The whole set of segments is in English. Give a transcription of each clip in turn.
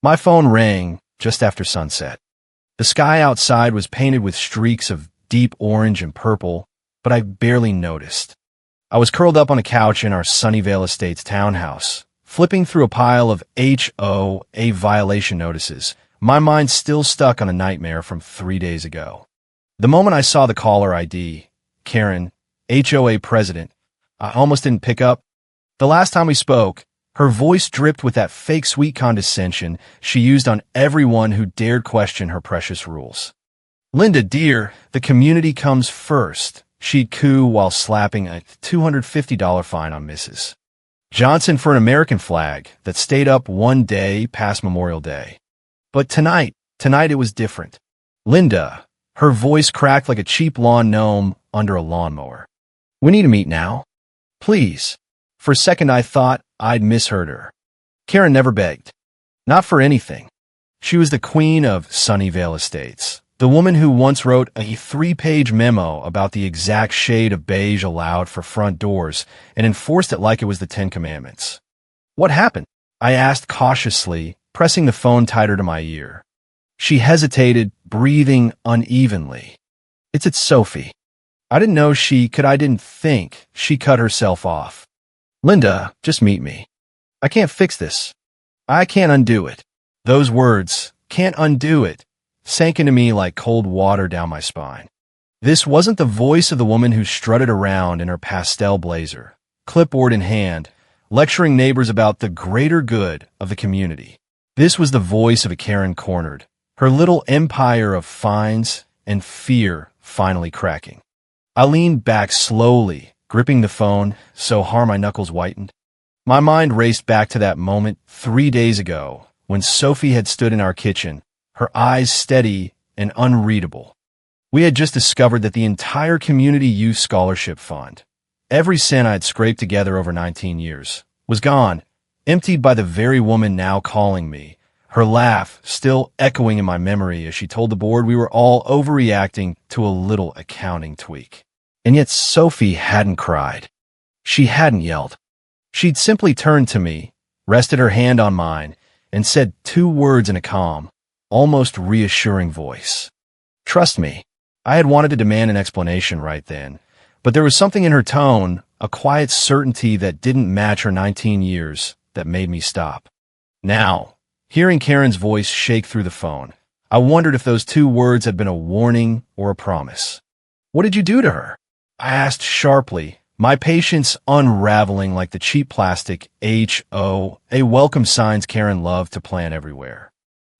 My phone rang just after sunset. The sky outside was painted with streaks of deep orange and purple, but I barely noticed. I was curled up on a couch in our Sunnyvale Estates townhouse, flipping through a pile of HOA violation notices, my mind still stuck on a nightmare from 3 days ago. The moment I saw the caller ID, Karen, HOA president, I almost didn't pick up. The last time we spoke, her voice dripped with that fake sweet condescension she used on everyone who dared question her precious rules. "Linda, dear, the community comes first," she'd coo while slapping a $250 fine on Mrs. Johnson for an American flag that stayed up one day past Memorial Day. But tonight it was different. "Linda," her voice cracked like a cheap lawn gnome under a lawnmower. "We need to meet now. Please." For a second I thought I'd misheard her. Karen never begged. Not for anything. She was the queen of Sunnyvale Estates, the woman who once wrote a 3-page memo about the exact shade of beige allowed for front doors and enforced it like it was the Ten Commandments. "What happened?" I asked cautiously, pressing the phone tighter to my ear. She hesitated, breathing unevenly. "It's Sophie." I didn't know she could. I didn't think she cut herself off. "Linda, just meet me. I can't fix this. I can't undo it." Those words, "can't undo it," sank into me like cold water down my spine. This wasn't the voice of the woman who strutted around in her pastel blazer, clipboard in hand, lecturing neighbors about the greater good of the community. This was the voice of a Karen cornered, her little empire of fines and fear finally cracking. I leaned back slowly, gripping the phone so hard my knuckles whitened. My mind raced back to that moment 3 days ago when Sophie had stood in our kitchen, her eyes steady and unreadable. We had just discovered that the entire Community Youth Scholarship Fund, every cent I'd scraped together over 19 years, was gone, emptied by the very woman now calling me, her laugh still echoing in my memory as she told the board we were all overreacting to a little accounting tweak. And yet Sophie hadn't cried. She hadn't yelled. She'd simply turned to me, rested her hand on mine, and said 2 words in a calm, almost reassuring voice. "Trust me." I had wanted to demand an explanation right then, but there was something in her tone, a quiet certainty that didn't match her 19 years, that made me stop. Now, hearing Karen's voice shake through the phone, I wondered if those 2 words had been a warning or a promise. "What did you do to her?" I asked sharply, my patience unraveling like the cheap plastic HOA welcome signs Karen loved to plant everywhere.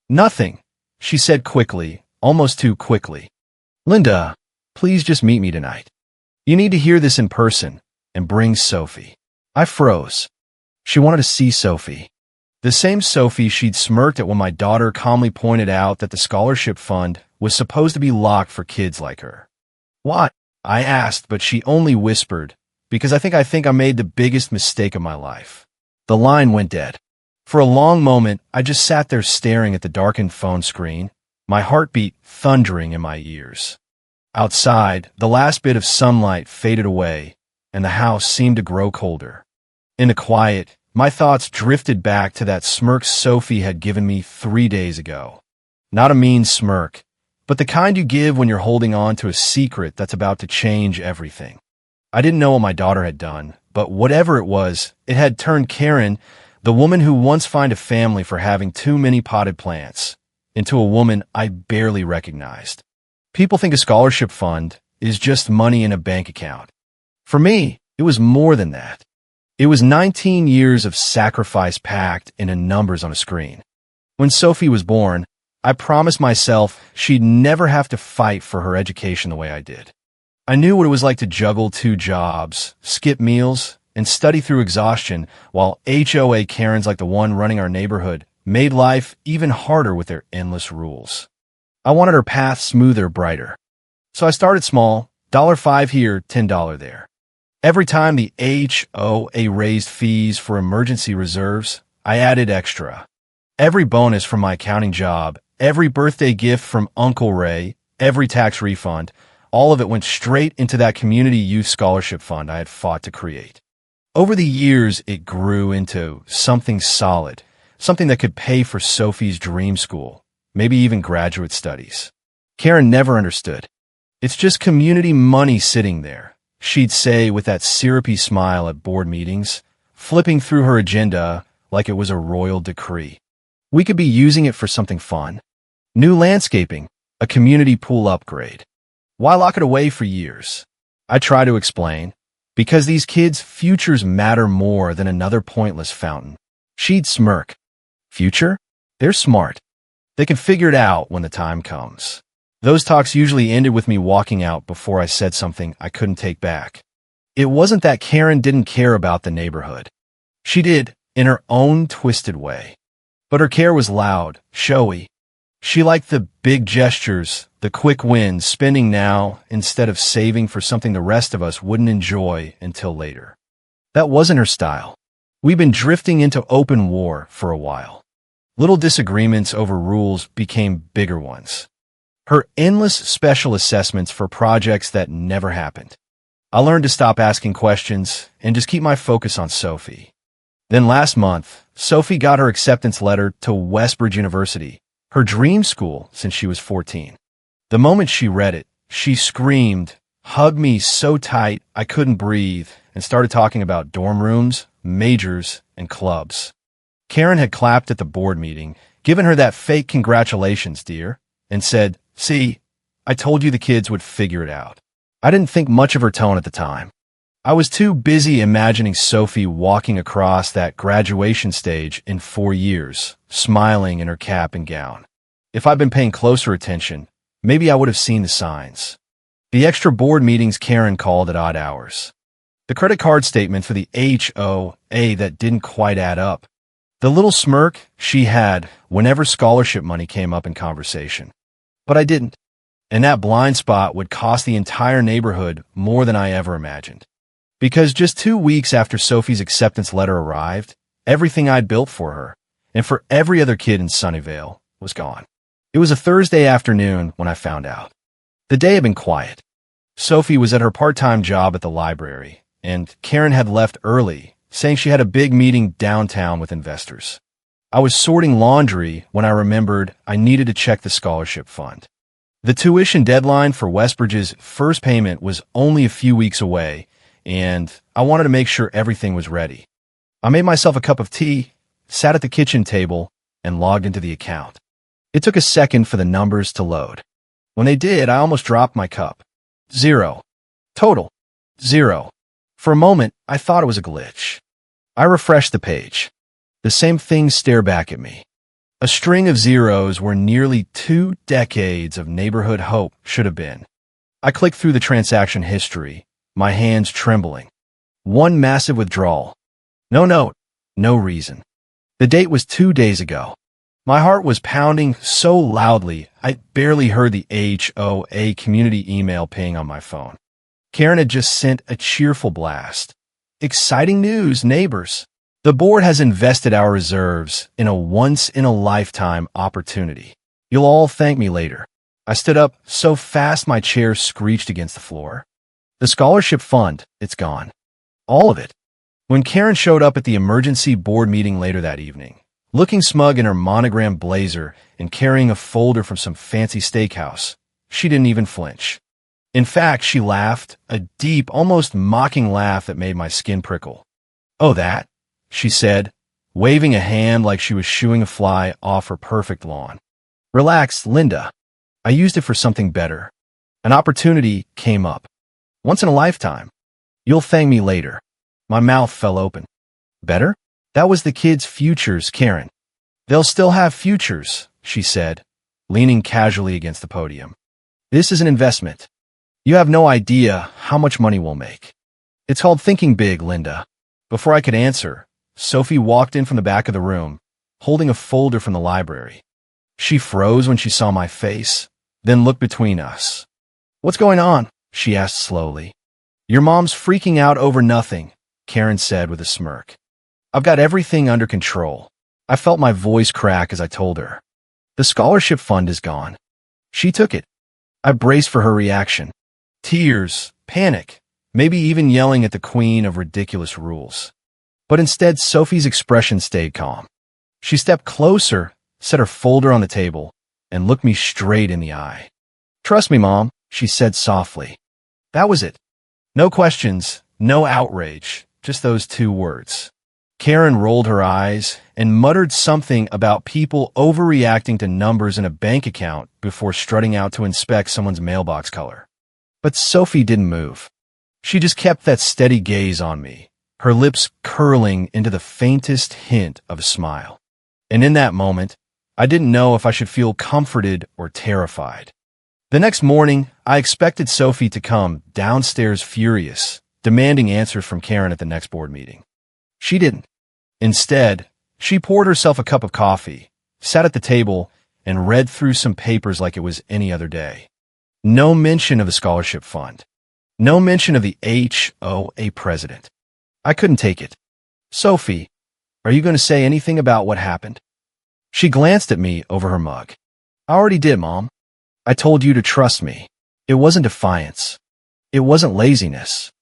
"Nothing," she said quickly, almost too quickly. "Linda, please just meet me tonight. You need to hear this in person, and bring Sophie." I froze. She wanted to see Sophie. The same Sophie she'd smirked at when my daughter calmly pointed out that the scholarship fund was supposed to be locked for kids like her. "What?" I asked, but she only whispered, "Because I think I made the biggest mistake of my life." The line went dead. For a long moment, I just sat there staring at the darkened phone screen, my heartbeat thundering in my ears. Outside, the last bit of sunlight faded away, and the house seemed to grow colder. In the quiet, my thoughts drifted back to that smirk Sophie had given me 3 days ago. Not a mean smirk, but the kind you give when you're holding on to a secret that's about to change everything. I didn't know what my daughter had done, but whatever it was, it had turned Karen, the woman who once fined a family for having too many potted plants, into a woman I barely recognized. People think a scholarship fund is just money in a bank account. For me, it was more than that. It was 19 years of sacrifice packed into numbers on a screen. When Sophie was born, I promised myself she'd never have to fight for her education the way I did. I knew what it was like to juggle 2 jobs, skip meals, and study through exhaustion, while HOA Karens like the one running our neighborhood made life even harder with their endless rules. I wanted her path smoother, brighter. So I started small, $5 here, $10 there. Every time the HOA raised fees for emergency reserves, I added extra. Every bonus from my accounting job, every birthday gift from Uncle Ray, every tax refund, all of it went straight into that Community Youth Scholarship Fund I had fought to create. Over the years, it grew into something solid, something that could pay for Sophie's dream school, maybe even graduate studies. Karen never understood. It's just community money sitting there, she'd say with that syrupy smile at board meetings, flipping through her agenda like it was a royal decree. We could be using it for something fun. New landscaping, a community pool upgrade. Why lock it away for years? I try to explain. Because these kids' futures matter more than another pointless fountain. She'd smirk. Future? They're smart. They can figure it out when the time comes. Those talks usually ended with me walking out before I said something I couldn't take back. It wasn't that Karen didn't care about the neighborhood. She did, in her own twisted way. But her care was loud, showy. She liked the big gestures, the quick wins, spending now instead of saving for something the rest of us wouldn't enjoy until later. That wasn't her style. We'd been drifting into open war for a while. Little disagreements over rules became bigger ones. Her endless special assessments for projects that never happened. I learned to stop asking questions and just keep my focus on Sophie. Then last month, Sophie got her acceptance letter to Westbridge University, her dream school since she was 14. The moment she read it, she screamed, hugged me so tight I couldn't breathe, and started talking about dorm rooms, majors, and clubs. Karen had clapped at the board meeting, given her that fake congratulations, dear, and said, "See, I told you the kids would figure it out." I didn't think much of her tone at the time. I was too busy imagining Sophie walking across that graduation stage in 4 years, smiling in her cap and gown. If I'd been paying closer attention, maybe I would have seen the signs. The extra board meetings Karen called at odd hours. The credit card statement for the HOA that didn't quite add up. The little smirk she had whenever scholarship money came up in conversation. But I didn't. And that blind spot would cost the entire neighborhood more than I ever imagined. Because just 2 weeks after Sophie's acceptance letter arrived, everything I'd built for her, and for every other kid in Sunnyvale, was gone. It was a Thursday afternoon when I found out. The day had been quiet. Sophie was at her part-time job at the library, and Karen had left early, saying she had a big meeting downtown with investors. I was sorting laundry when I remembered I needed to check the scholarship fund. The tuition deadline for Westbridge's first payment was only a few weeks away, and I wanted to make sure everything was ready. I made myself a cup of tea, sat at the kitchen table, and logged into the account. It took a second for the numbers to load. When they did, I almost dropped my cup. 0. Total. 0. For a moment, I thought it was a glitch. I refreshed the page. The same thing stared back at me. A string of zeros where nearly 2 decades of neighborhood hope should have been. I clicked through the transaction history, my hands trembling. One massive withdrawal. No note, no reason. The date was 2 days ago. My heart was pounding so loudly I barely heard the HOA community email ping on my phone. Karen had just sent a cheerful blast. Exciting news, neighbors. The board has invested our reserves in a once-in-a-lifetime opportunity. You'll all thank me later. I stood up so fast my chair screeched against the floor. The scholarship fund, it's gone. All of it. When Karen showed up at the emergency board meeting later that evening, looking smug in her monogrammed blazer and carrying a folder from some fancy steakhouse, she didn't even flinch. In fact, she laughed, a deep, almost mocking laugh that made my skin prickle. "Oh, that?" she said, waving a hand like she was shooing a fly off her perfect lawn. "Relax, Linda. I used it for something better. An opportunity came up. Once in a lifetime. You'll thank me later." My mouth fell open. Better? That was the kids' futures, Karen. "They'll still have futures," she said, leaning casually against the podium. "This is an investment. You have no idea how much money we'll make. It's called thinking big, Linda." Before I could answer, Sophie walked in from the back of the room, holding a folder from the library. She froze when she saw my face, then looked between us. "What's going on?" she asked slowly. "Your mom's freaking out over nothing," Karen said with a smirk. "I've got everything under control." I felt my voice crack as I told her. "The scholarship fund is gone." She took it. I braced for her reaction. Tears, panic, maybe even yelling at the queen of ridiculous rules. But instead, Sophie's expression stayed calm. She stepped closer, set her folder on the table, and looked me straight in the eye. "Trust me, Mom," she said softly. That was it. No questions, no outrage, just those two words. Karen rolled her eyes and muttered something about people overreacting to numbers in a bank account before strutting out to inspect someone's mailbox color. But Sophie didn't move. She just kept that steady gaze on me, her lips curling into the faintest hint of a smile. And in that moment, I didn't know if I should feel comforted or terrified. The next morning, I expected Sophie to come downstairs furious, demanding answers from Karen at the next board meeting. She didn't. Instead, she poured herself a cup of coffee, sat at the table, and read through some papers like it was any other day. No mention of a scholarship fund. No mention of the HOA president. I couldn't take it. "Sophie, are you going to say anything about what happened?" She glanced at me over her mug. "I already did, Mom. I told you to trust me." It wasn't defiance. It wasn't laziness.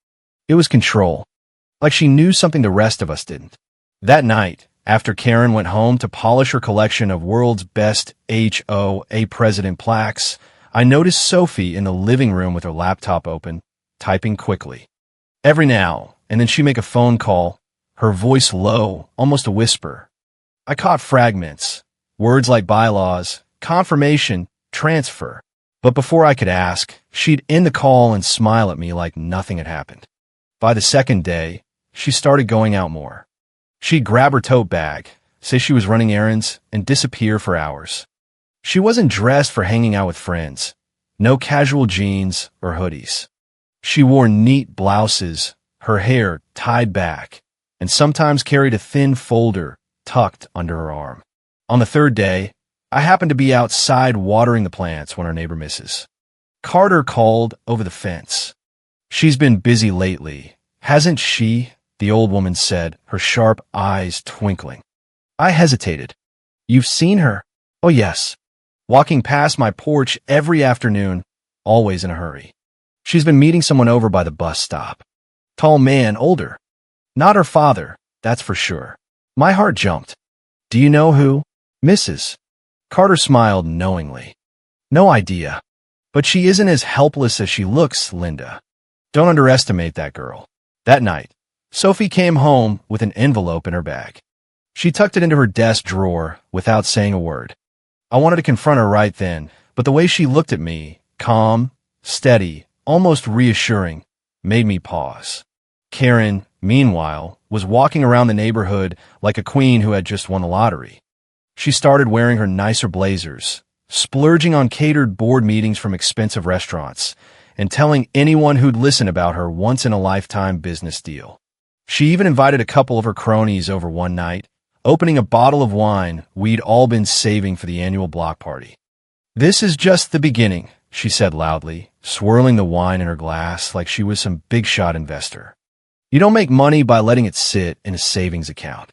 It was control. Like she knew something the rest of us didn't. That night, after Karen went home to polish her collection of world's best HOA president plaques, I noticed Sophie in the living room with her laptop open, typing quickly. Every now and then she'd make a phone call, her voice low, almost a whisper. I caught fragments, words like bylaws, confirmation, transfer. But before I could ask, she'd end the call and smile at me like nothing had happened. By the second day, she started going out more. She'd grab her tote bag, say she was running errands, and disappear for hours. She wasn't dressed for hanging out with friends. No casual jeans or hoodies. She wore neat blouses, her hair tied back, and sometimes carried a thin folder tucked under her arm. On the third day, I happened to be outside watering the plants when our neighbor misses. Carter called over the fence. "She's been busy lately, hasn't she?" the old woman said, her sharp eyes twinkling. I hesitated. "You've seen her?" "Oh, yes. Walking past my porch every afternoon, always in a hurry. She's been meeting someone over by the bus stop. Tall man, older. Not her father, that's for sure." My heart jumped. "Do you know who?" "Mrs." Carter smiled knowingly. "No idea. But she isn't as helpless as she looks, Linda. Don't underestimate that girl." That night, Sophie came home with an envelope in her bag. She tucked it into her desk drawer without saying a word. I wanted to confront her right then, but the way she looked at me, calm, steady, almost reassuring, made me pause. Karen, meanwhile, was walking around the neighborhood like a queen who had just won the lottery. She started wearing her nicer blazers, splurging on catered board meetings from expensive restaurants, and telling anyone who'd listen about her once-in-a-lifetime business deal. She even invited a couple of her cronies over one night, opening a bottle of wine we'd all been saving for the annual block party. "This is just the beginning," she said loudly, swirling the wine in her glass like she was some big-shot investor. "You don't make money by letting it sit in a savings account.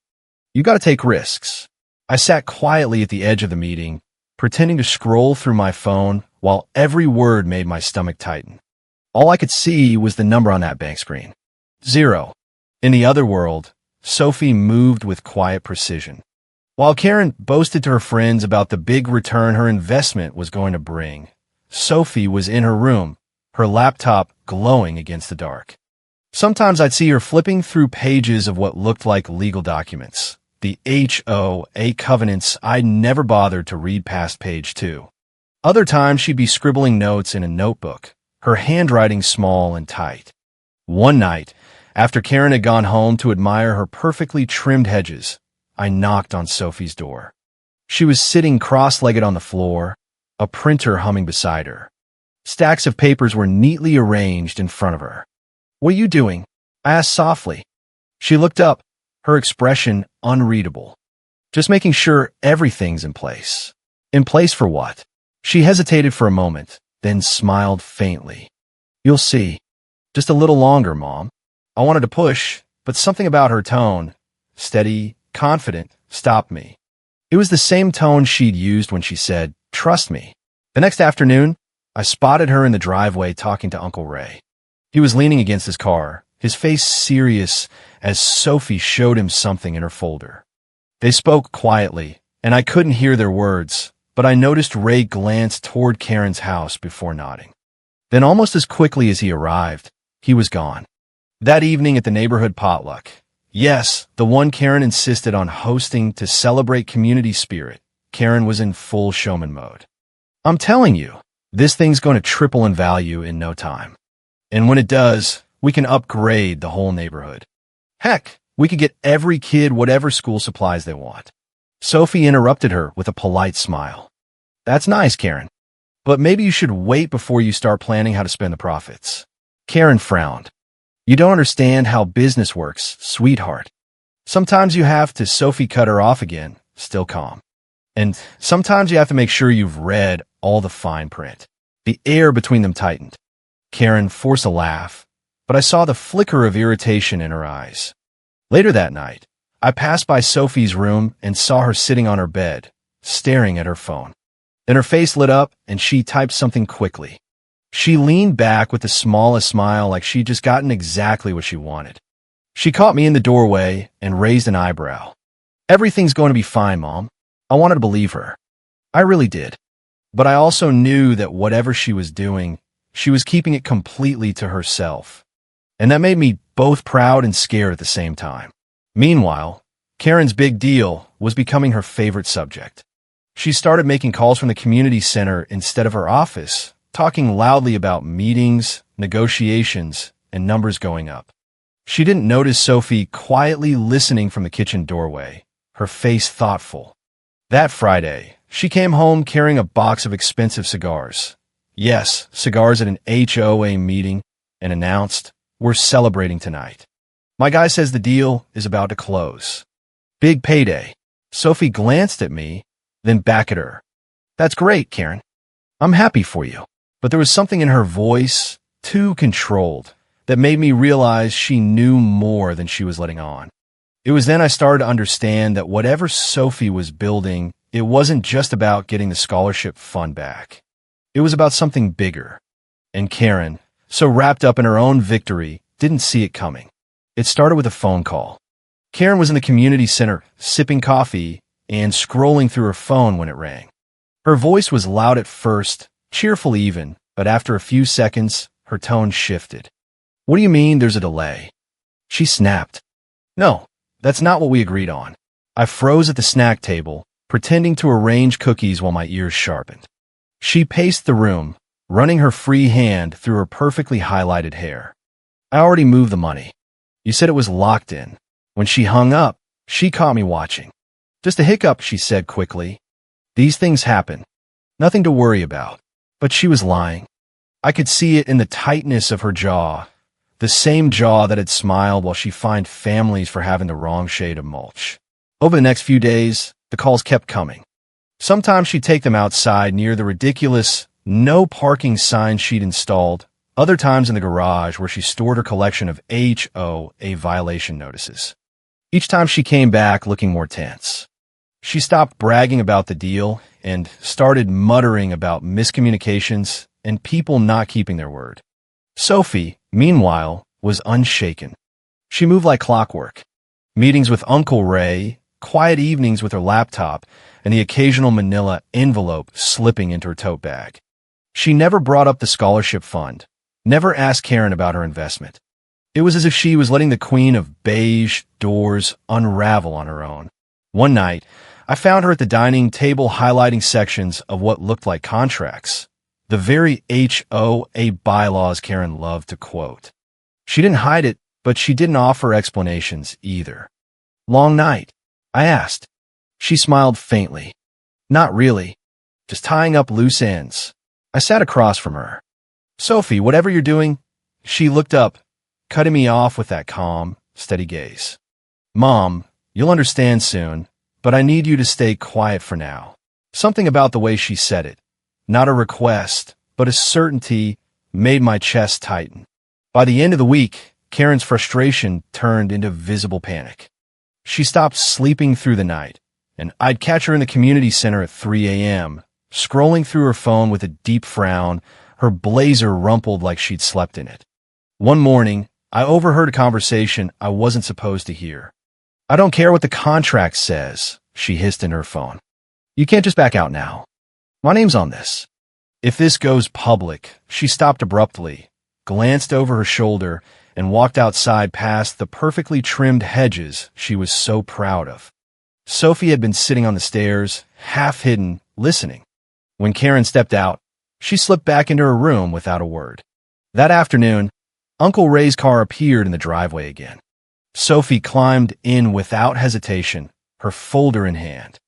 You got to take risks." I sat quietly at the edge of the meeting, pretending to scroll through my phone while every word made my stomach tighten. All I could see was the number on that bank screen. 0. In the other world, Sophie moved with quiet precision. While Karen boasted to her friends about the big return her investment was going to bring, Sophie was in her room, her laptop glowing against the dark. Sometimes I'd see her flipping through pages of what looked like legal documents, the HOA covenants I'd never bothered to read past page 2. Other times she'd be scribbling notes in a notebook, her handwriting small and tight. One night, after Karen had gone home to admire her perfectly trimmed hedges, I knocked on Sophie's door. She was sitting cross-legged on the floor, a printer humming beside her. Stacks of papers were neatly arranged in front of her. "What are you doing?" I asked softly. She looked up, her expression unreadable. "Just making sure everything's in place." "In place for what?" She hesitated for a moment, then smiled faintly. "You'll see. Just a little longer, Mom." I wanted to push, but something about her tone, steady, confident, stopped me. It was the same tone she'd used when she said, "Trust me." The next afternoon, I spotted her in the driveway talking to Uncle Ray. He was leaning against his car, his face serious as Sophie showed him something in her folder. They spoke quietly, and I couldn't hear their words, but I noticed Ray glance toward Karen's house before nodding. Then almost as quickly as he arrived, he was gone. That evening at the neighborhood potluck, yes, the one Karen insisted on hosting to celebrate community spirit, Karen was in full showman mode. I'm telling you, this thing's going to triple in value in no time. And when it does, we can upgrade the whole neighborhood. Heck, we could get every kid whatever school supplies they want. Sophie interrupted her with a polite smile. That's nice, Karen. But maybe you should wait before you start planning how to spend the profits. Karen frowned. You don't understand how business works, sweetheart. Sometimes you have to. Sophie cut her off again, still calm. And sometimes you have to make sure you've read all the fine print. The air between them tightened. Karen forced a laugh, but I saw the flicker of irritation in her eyes. Later that night, I passed by Sophie's room and saw her sitting on her bed, staring at her phone. Then her face lit up and she typed something quickly. She leaned back with the smallest smile like she'd just gotten exactly what she wanted. She caught me in the doorway and raised an eyebrow. Everything's going to be fine, Mom. I wanted to believe her. I really did. But I also knew that whatever she was doing, she was keeping it completely to herself. And that made me both proud and scared at the same time. Meanwhile, Karen's big deal was becoming her favorite subject. She started making calls from the community center instead of her office, talking loudly about meetings, negotiations, and numbers going up. She didn't notice Sophie quietly listening from the kitchen doorway, her face thoughtful. That Friday, she came home carrying a box of expensive cigars. Yes, cigars at an HOA meeting, and announced, "We're celebrating tonight. My guy says the deal is about to close. Big payday." Sophie glanced at me, then back at her. That's great, Karen. I'm happy for you. But there was something in her voice, too controlled, that made me realize she knew more than she was letting on. It was then I started to understand that whatever Sophie was building, it wasn't just about getting the scholarship fund back. It was about something bigger. And Karen, so wrapped up in her own victory, didn't see it coming. It started with a phone call. Karen was in the community center, sipping coffee and scrolling through her phone when it rang. Her voice was loud at first, cheerful even, but after a few seconds, her tone shifted. What do you mean there's a delay? She snapped. No, that's not what we agreed on. I froze at the snack table, pretending to arrange cookies while my ears sharpened. She paced the room, running her free hand through her perfectly highlighted hair. I already moved the money. You said it was locked in. When she hung up, she caught me watching. Just a hiccup, she said quickly. These things happen. Nothing to worry about. But she was lying. I could see it in the tightness of her jaw, the same jaw that had smiled while she fined families for having the wrong shade of mulch. Over the next few days, the calls kept coming. Sometimes she'd take them outside near the ridiculous no parking sign she'd installed, other times in the garage where she stored her collection of HOA violation notices. Each time she came back looking more tense. She stopped bragging about the deal and started muttering about miscommunications and people not keeping their word. Sophie, meanwhile, was unshaken. She moved like clockwork. Meetings with Uncle Ray, quiet evenings with her laptop, and the occasional manila envelope slipping into her tote bag. She never brought up the scholarship fund, never asked Karen about her investment. It was as if she was letting the queen of beige doors unravel on her own. One night, I found her at the dining table highlighting sections of what looked like contracts, the very HOA bylaws Karen loved to quote. She didn't hide it, but she didn't offer explanations either. Long night? I asked. She smiled faintly. Not really. Just tying up loose ends. I sat across from her. Sophie, whatever you're doing. She looked up, cutting me off with that calm, steady gaze. Mom, you'll understand soon, but I need you to stay quiet for now. Something about the way she said it, not a request, but a certainty, made my chest tighten. By the end of the week, Karen's frustration turned into visible panic. She stopped sleeping through the night, and I'd catch her in the community center at 3 a.m., scrolling through her phone with a deep frown, her blazer rumpled like she'd slept in it. One morning, I overheard a conversation I wasn't supposed to hear. I don't care what the contract says, she hissed in her phone. You can't just back out now. My name's on this. If this goes public, she stopped abruptly, glanced over her shoulder, and walked outside past the perfectly trimmed hedges she was so proud of. Sophie had been sitting on the stairs, half hidden, listening. When Karen stepped out, she slipped back into her room without a word. That afternoon, Uncle Ray's car appeared in the driveway again. Sophie climbed in without hesitation, her folder in hand.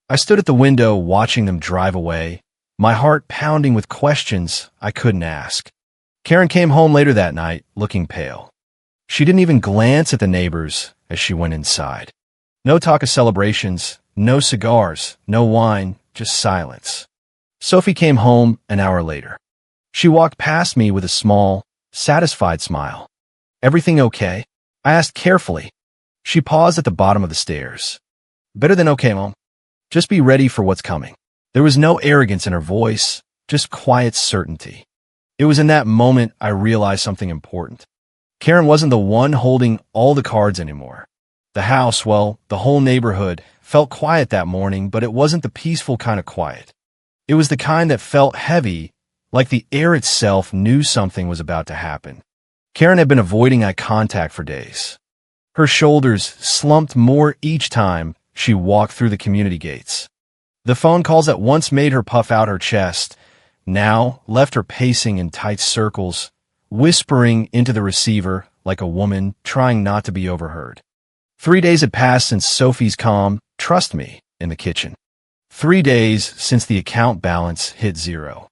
I stood at the window watching them drive away, my heart pounding with questions I couldn't ask. Karen came home later that night, looking pale. She didn't even glance at the neighbors as she went inside. No talk of celebrations, no cigars, no wine, just silence. Sophie came home an hour later. She walked past me with a small, satisfied smile. Everything okay? I asked carefully. She paused at the bottom of the stairs. Better than okay, Mom. Just be ready for what's coming. There was no arrogance in her voice, just quiet certainty. It was in that moment I realized something important. Karen wasn't the one holding all the cards anymore. The house, well, the whole neighborhood, felt quiet that morning, but it wasn't the peaceful kind of quiet. It was the kind that felt heavy, like the air itself knew something was about to happen. Karen had been avoiding eye contact for days. Her shoulders slumped more each time she walked through the community gates. The phone calls that once made her puff out her chest now left her pacing in tight circles, whispering into the receiver like a woman trying not to be overheard. 3 days had passed since Sophie's calm, "Trust me," in the kitchen. 3 days since the account balance hit zero.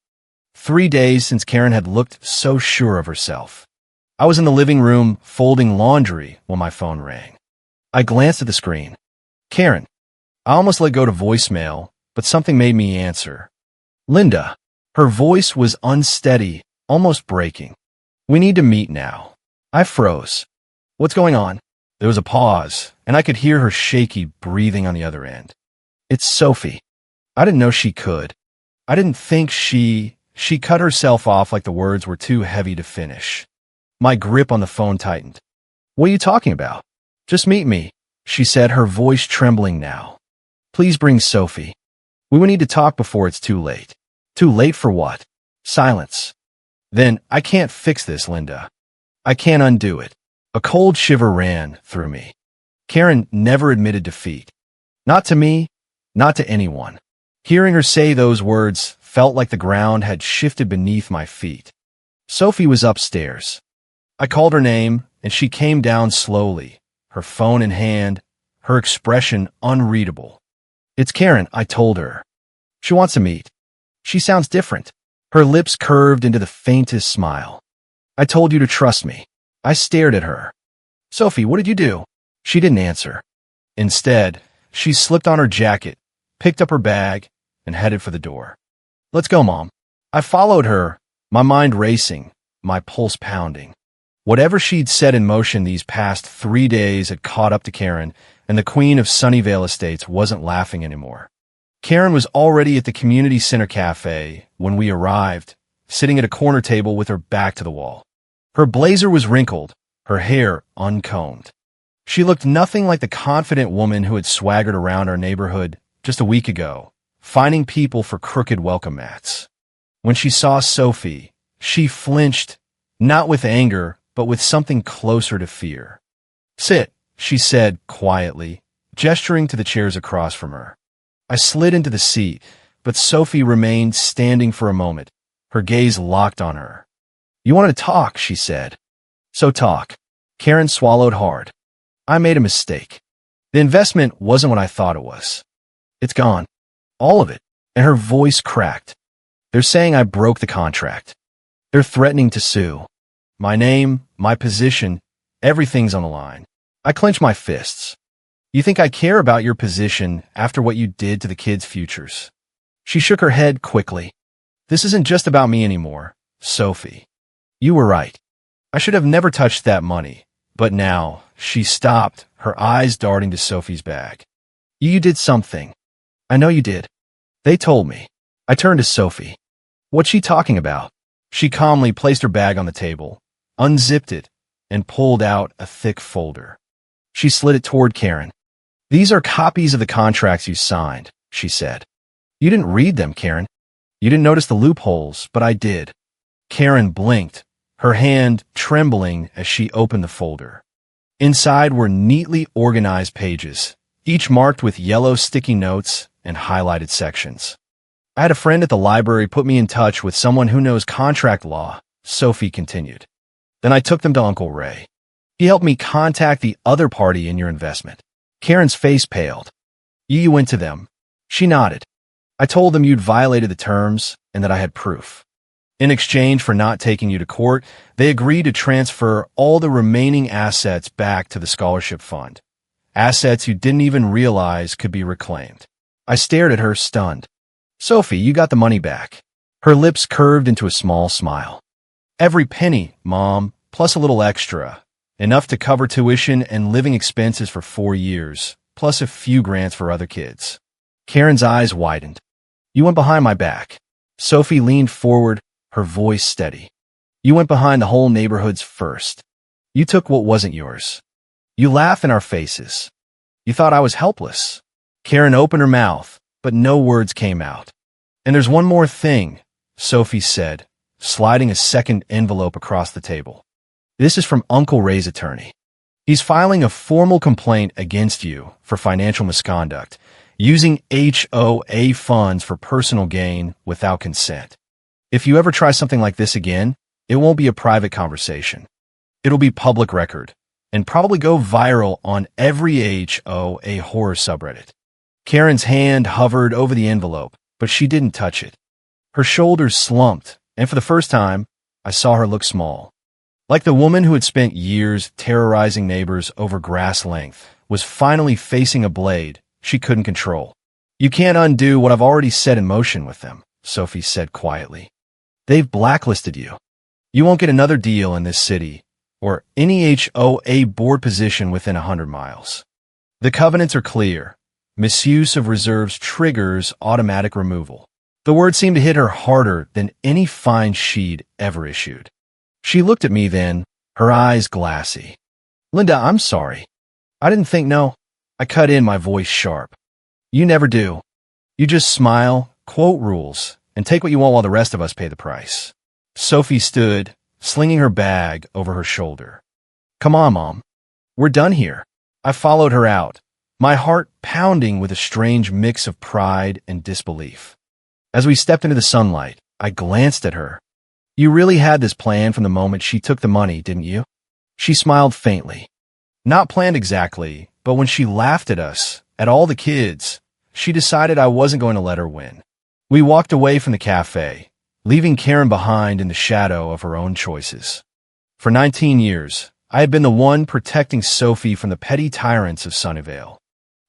3 days since Karen had looked so sure of herself. I was in the living room folding laundry when my phone rang. I glanced at the screen. Karen. I almost let go to voicemail, but something made me answer. Linda. Her voice was unsteady, almost breaking. We need to meet now. I froze. What's going on? There was a pause, and I could hear her shaky breathing on the other end. It's Sophie. I didn't know she could. I didn't think she cut herself off like the words were too heavy to finish. My grip on the phone tightened. What are you talking about? Just meet me, she said, her voice trembling now. Please bring Sophie. We will need to talk before it's too late. Too late for what? Silence. Then, I can't fix this, Linda. I can't undo it. A cold shiver ran through me. Karen never admitted defeat. Not to me, not to anyone. Hearing her say those words felt like the ground had shifted beneath my feet. Sophie was upstairs. I called her name, and she came down slowly, her phone in hand, her expression unreadable. It's Karen, I told her. She wants to meet. She sounds different. Her lips curved into the faintest smile. I told you to trust me. I stared at her. Sophie, what did you do? She didn't answer. Instead, she slipped on her jacket, picked up her bag, and headed for the door. Let's go, Mom. I followed her, my mind racing, my pulse pounding. Whatever she'd set in motion these past 3 days had caught up to Karen, and the queen of Sunnyvale Estates wasn't laughing anymore. Karen was already at the community center cafe when we arrived, sitting at a corner table with her back to the wall. Her blazer was wrinkled, her hair uncombed. She looked nothing like the confident woman who had swaggered around our neighborhood just a week ago, finding people for crooked welcome mats. When she saw Sophie, she flinched, not with anger, but with something closer to fear. Sit, she said quietly, gesturing to the chairs across from her. I slid into the seat, but Sophie remained standing for a moment, her gaze locked on her. You wanted to talk, she said. So talk. Karen swallowed hard. I made a mistake. The investment wasn't what I thought it was. It's gone. All of it. And her voice cracked. They're saying I broke the contract. They're threatening to sue. My name, my position, everything's on the line. I clench my fists. You think I care about your position after what you did to the kids' futures? She shook her head quickly. This isn't just about me anymore, Sophie. You were right. I should have never touched that money. But now, she stopped, her eyes darting to Sophie's bag. You did something. I know you did. They told me. I turned to Sophie. What's she talking about? She calmly placed her bag on the table, unzipped it, and pulled out a thick folder. She slid it toward Karen. "These are copies of the contracts you signed," she said. "You didn't read them, Karen. You didn't notice the loopholes, but I did." Karen blinked, her hand trembling as she opened the folder. Inside were neatly organized pages, each marked with yellow sticky notes and highlighted sections. "I had a friend at the library put me in touch with someone who knows contract law," Sophie continued. "Then I took them to Uncle Ray. He helped me contact the other party in your investment." Karen's face paled. "You went to them?" She nodded. "I told them you'd violated the terms and that I had proof. In exchange for not taking you to court, they agreed to transfer all the remaining assets back to the scholarship fund. Assets you didn't even realize could be reclaimed." I stared at her, stunned. "Sophie, you got the money back." Her lips curved into a small smile. "Every penny, Mom, plus a little extra. Enough to cover tuition and living expenses for 4 years, plus a few grants for other kids." Karen's eyes widened. "You went behind my back." Sophie leaned forward, her voice steady. "You went behind the whole neighborhood's first. You took what wasn't yours. You laughed in our faces. You thought I was helpless." Karen opened her mouth, but no words came out. "And there's one more thing," Sophie said, sliding a second envelope across the table. "This is from Uncle Ray's attorney. He's filing a formal complaint against you for financial misconduct, using HOA funds for personal gain without consent. If you ever try something like this again, it won't be a private conversation. It'll be public record, and probably go viral on every HOA horror subreddit." Karen's hand hovered over the envelope, but she didn't touch it. Her shoulders slumped, and for the first time, I saw her look small. Like the woman who had spent years terrorizing neighbors over grass length was finally facing a blade she couldn't control. "You can't undo what I've already set in motion with them," Sophie said quietly. "They've blacklisted you. You won't get another deal in this city or any HOA board position within 100 miles. The covenants are clear. Misuse of reserves triggers automatic removal." The word seemed to hit her harder than any fine she'd ever issued. She looked at me then, her eyes glassy. "Linda, I'm sorry. I didn't think no." I cut in, my voice sharp. "You never do. You just smile, quote rules, and take what you want while the rest of us pay the price." Sophie stood, slinging her bag over her shoulder. "Come on, Mom. We're done here." I followed her out, my heart pounding with a strange mix of pride and disbelief. As we stepped into the sunlight, I glanced at her. "You really had this plan from the moment she took the money, didn't you?" She smiled faintly. "Not planned exactly, but when she laughed at us, at all the kids, she decided I wasn't going to let her win." We walked away from the cafe, leaving Karen behind in the shadow of her own choices. For 19 years, I had been the one protecting Sophie from the petty tyrants of Sunnyvale.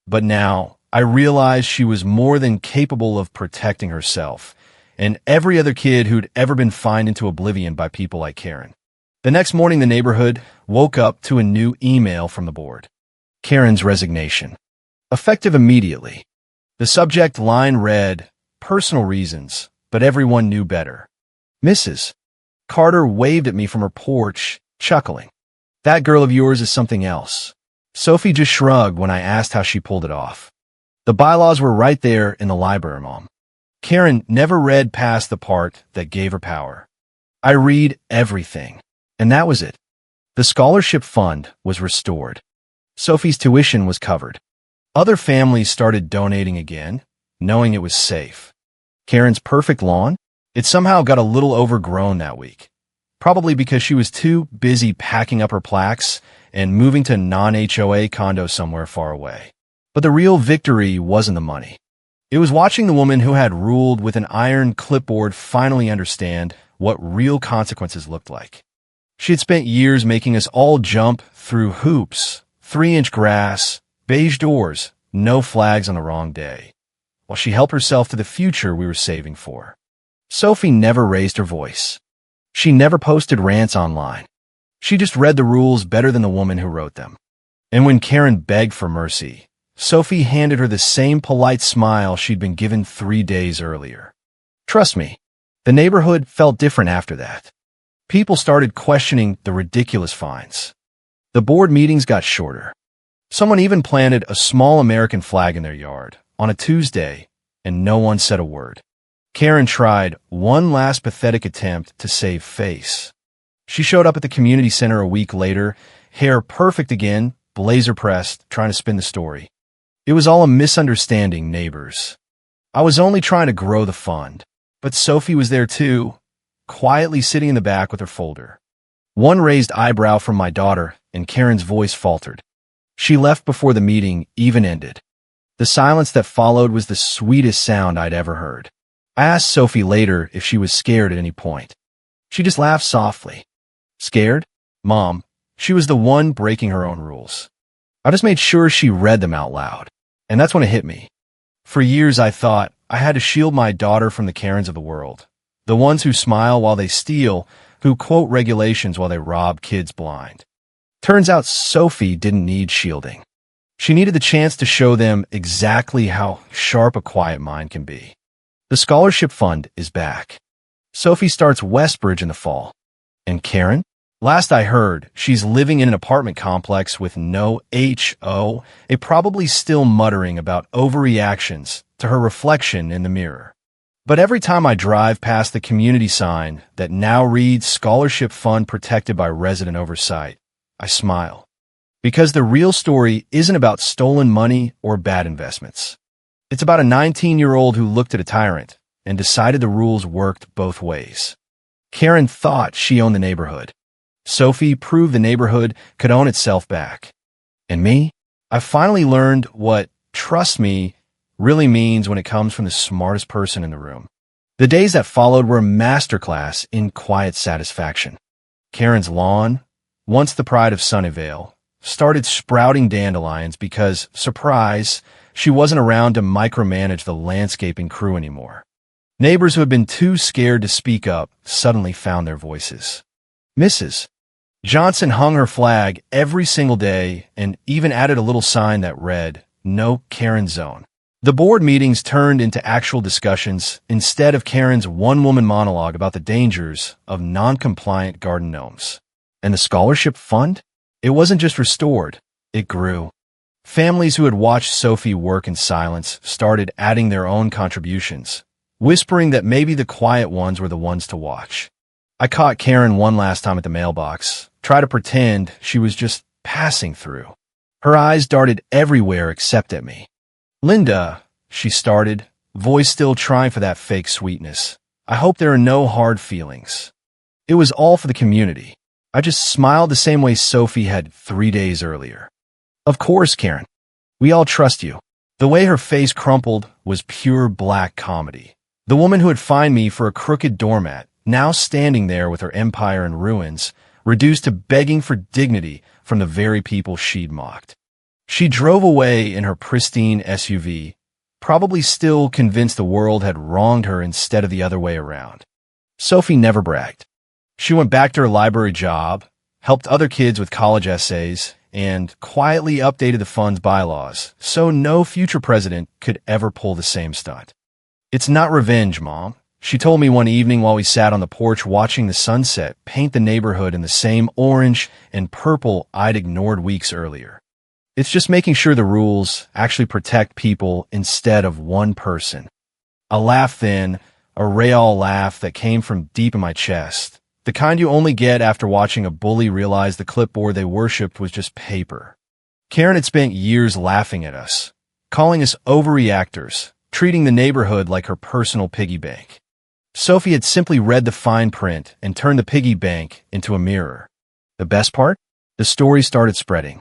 But now, I realized she was more than capable of protecting herself and every other kid who'd ever been fined into oblivion by people like Karen. The next morning, the neighborhood woke up to a new email from the board. Karen's resignation. Effective immediately. The subject line read, "Personal reasons, but everyone knew better." "Mrs. Carter waved at me from her porch, chuckling. "That girl of yours is something else." Sophie just shrugged when I asked how she pulled it off. "The bylaws were right there in the library, Mom." Karen never read past the part that gave her power. I read everything, and that was it. The scholarship fund was restored. Sophie's tuition was covered. Other families started donating again, knowing it was safe. Karen's perfect lawn? It somehow got a little overgrown that week. Probably because she was too busy packing up her plaques and moving to a non-HOA condo somewhere far away. But the real victory wasn't the money. It was watching the woman who had ruled with an iron clipboard finally understand what real consequences looked like. She had spent years making us all jump through hoops, 3-inch grass, beige doors, no flags on the wrong day, while she helped herself to the future we were saving for. Sophie never raised her voice. She never posted rants online. She just read the rules better than the woman who wrote them. And when Karen begged for mercy, Sophie handed her the same polite smile she'd been given 3 days earlier. Trust me, the neighborhood felt different after that. People started questioning the ridiculous fines. The board meetings got shorter. Someone even planted a small American flag in their yard on a Tuesday, and no one said a word. Karen tried one last pathetic attempt to save face. She showed up at the community center a week later, hair perfect again, blazer pressed, trying to spin the story. It was all a misunderstanding, neighbors. I was only trying to grow the fund. But Sophie was there too, quietly sitting in the back with her folder. One raised eyebrow from my daughter, and Karen's voice faltered. She left before the meeting even ended. The silence that followed was the sweetest sound I'd ever heard. I asked Sophie later if she was scared at any point. She just laughed softly. Scared? Mom, she was the one breaking her own rules. I just made sure she read them out loud. And that's when it hit me. For years I thought I had to shield my daughter from the Karens of the world. The ones who smile while they steal, who quote regulations while they rob kids blind. Turns out Sophie didn't need shielding. She needed the chance to show them exactly how sharp a quiet mind can be. The scholarship fund is back. Sophie starts Westbridge in the fall. And Karen? Last I heard, she's living in an apartment complex with no HO, probably still muttering about overreactions to her reflection in the mirror. But every time I drive past the community sign that now reads Scholarship Fund Protected by Resident Oversight, I smile. Because the real story isn't about stolen money or bad investments. It's about a 19-year-old who looked at a tyrant and decided the rules worked both ways. Karen thought she owned the neighborhood. Sophie proved the neighborhood could own itself back. And me? I finally learned what trust me really means when it comes from the smartest person in the room. The days that followed were a masterclass in quiet satisfaction. Karen's lawn, once the pride of Sunnyvale, started sprouting dandelions because, surprise, she wasn't around to micromanage the landscaping crew anymore. Neighbors who had been too scared to speak up suddenly found their voices. Mrs. Johnson hung her flag every single day and even added a little sign that read, "No Karen Zone." The board meetings turned into actual discussions instead of Karen's one-woman monologue about the dangers of non-compliant garden gnomes. And the scholarship fund? It wasn't just restored, it grew. Families who had watched Sophie work in silence started adding their own contributions, whispering that maybe the quiet ones were the ones to watch. I caught Karen one last time at the mailbox, tried to pretend she was just passing through. Her eyes darted everywhere except at me. "Linda," she started, voice still trying for that fake sweetness. "I hope there are no hard feelings." It was all for the community. I just smiled the same way Sophie had 3 days earlier. "Of course, Karen. We all trust you." The way her face crumpled was pure black comedy. The woman who had fined me for a crooked doormat, now standing there with her empire in ruins, reduced to begging for dignity from the very people she'd mocked. She drove away in her pristine SUV, probably still convinced the world had wronged her instead of the other way around. Sophie never bragged. She went back to her library job, helped other kids with college essays, and quietly updated the fund's bylaws so no future president could ever pull the same stunt. "It's not revenge, Mom," she told me one evening while we sat on the porch watching the sunset paint the neighborhood in the same orange and purple I'd ignored weeks earlier. "It's just making sure the rules actually protect people instead of one person." I laughed then, a real laugh that came from deep in my chest, the kind you only get after watching a bully realize the clipboard they worshipped was just paper. Karen had spent years laughing at us, calling us overreactors, treating the neighborhood like her personal piggy bank. Sophie had simply read the fine print and turned the piggy bank into a mirror. The best part? The story started spreading.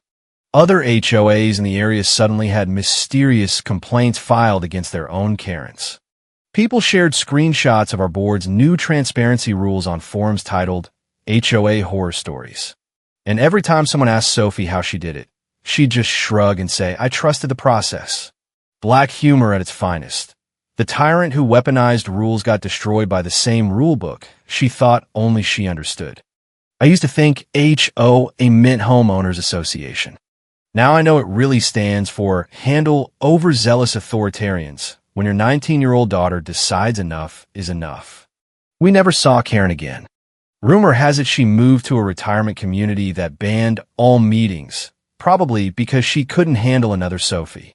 Other HOAs in the area suddenly had mysterious complaints filed against their own Karens. People shared screenshots of our board's new transparency rules on forums titled HOA Horror Stories. And every time someone asked Sophie how she did it, she'd just shrug and say, "I trusted the process." Black humor at its finest. The tyrant who weaponized rules got destroyed by the same rulebook she thought only she understood. I used to think HOA meant Homeowners Association. Now I know it really stands for Handle Overzealous Authoritarians when your 19-year-old daughter decides enough is enough. We never saw Karen again. Rumor has it she moved to a retirement community that banned all meetings, probably because she couldn't handle another Sophie.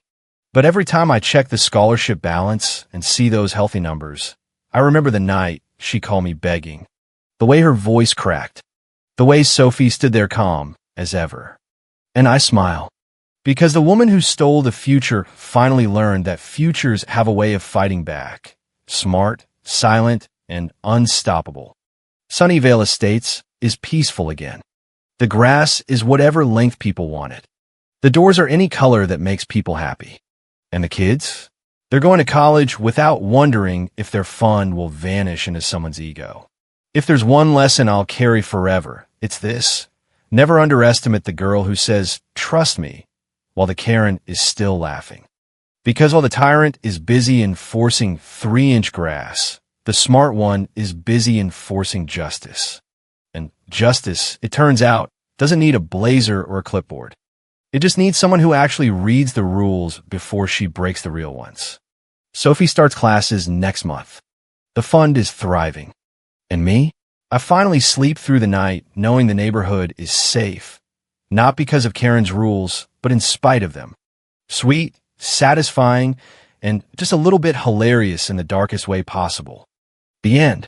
But every time I check the scholarship balance and see those healthy numbers, I remember the night she called me begging, the way her voice cracked, the way Sophie stood there calm as ever. And I smile, because the woman who stole the future finally learned that futures have a way of fighting back, smart, silent, and unstoppable. Sunnyvale Estates is peaceful again. The grass is whatever length people want it. The doors are any color that makes people happy. And the kids? They're going to college without wondering if their fun will vanish into someone's ego. If there's one lesson I'll carry forever, it's this. Never underestimate the girl who says, "Trust me," while the Karen is still laughing. Because while the tyrant is busy enforcing 3-inch grass, the smart one is busy enforcing justice. And justice, it turns out, doesn't need a blazer or a clipboard. It just needs someone who actually reads the rules before she breaks the real ones. Sophie starts classes next month. The fund is thriving. And me? I finally sleep through the night knowing the neighborhood is safe, not because of Karen's rules, but in spite of them. Sweet, satisfying, and just a little bit hilarious in the darkest way possible. The end.